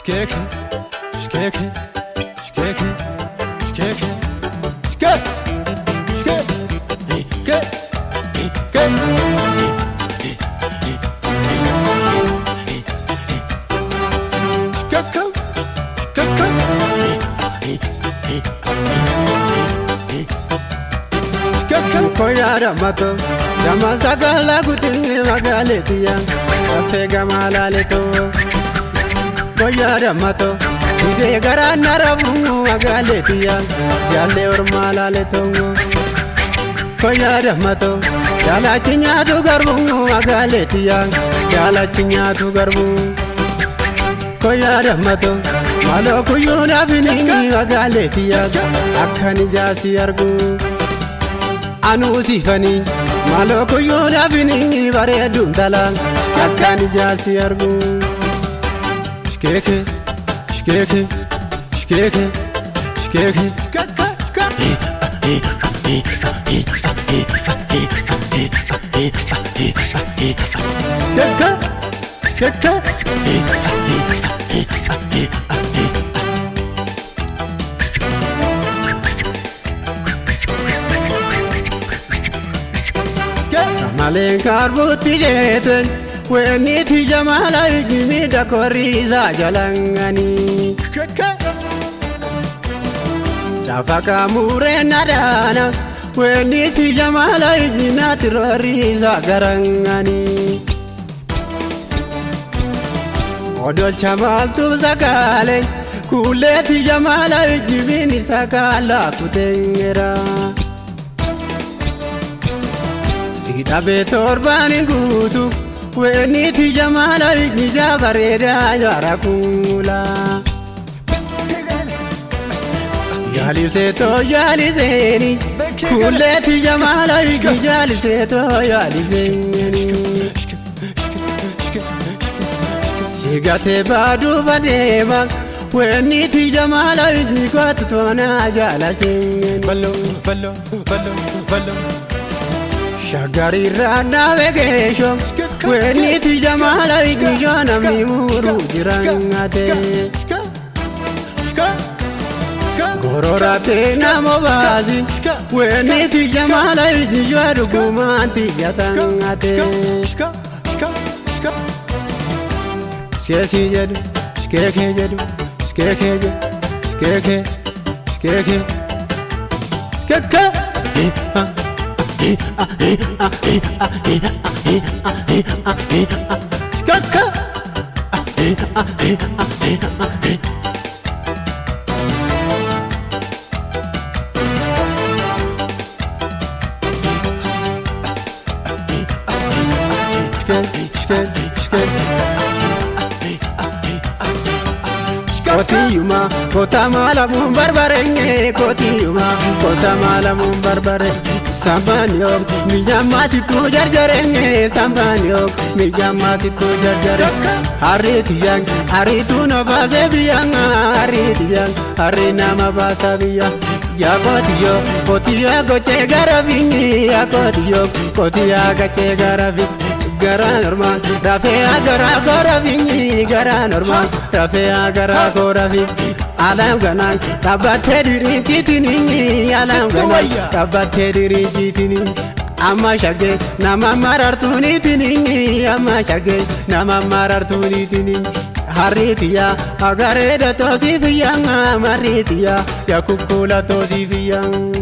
Skeke, skeke, skeke, skeke, ske, ske, ske, Koyara mato, jama sagala gutinge magaletiya, kafe gamala leto. Koyara mato, ide gara narabu magaletiya, jalle ormala leto. Koyara mato, jala chinya tu garbu magaletiya, jala chinya tu garbu. Koyara mato, malo kuyuna biningi magaletiya, akani jasi argu. Anu sifani malo kuyuna biningi bare dumdala akani jasi argu skeke skeke skeke skeke Malen karbuti jeten, weni ti jamala igimi da koriza jalangani. Chafaka mure nadana, weni ti jamala igina tiroriza garangani. Odol chamal tu zakale, kule ti jamala igimi ni sakala tutengera. Sida betorbani gutu, weni ti jamala igija bareda jara kula. Yali zeni, kule ti jamala igija yali zeni. Sigate badu badema, weni ti jamala igija tutona jala zeni. Ballo, ballo, ballo, ballo. Shagari rana vegesho, weni ti jamala igijana mimuru jirangate. Gororate namobazi, weni ti jamala igijadu kumanti yatangate. Siesi jedu, skeke jedu, skeke jedu, skeke, skeke, skeke. Kotiyuma, kota malamun barbarenge, kotiyuma, kota malamun barbare. Sambanyo, mijama situ jarjarenge, sambanyo, mijama situ jarjarenge. Haritiyang, haritu no base biyang, haritiyang, harina ma basa biyang. Ya kotiyo, kotiyo goche garabingi, ya kotiyo, kotiyo goche garabingi. Gara normal, rafe agara garabingi, gara normal, rafe agara garabingi. Alam ganan, tabate diri jitini, alam ganan, tabate diri jitini. Amma shage, nama marartuni tini, amma shage, nama marartuni tini. Haritiya, agare da tosifiyang, maritiya, ya kukula tosifiyang.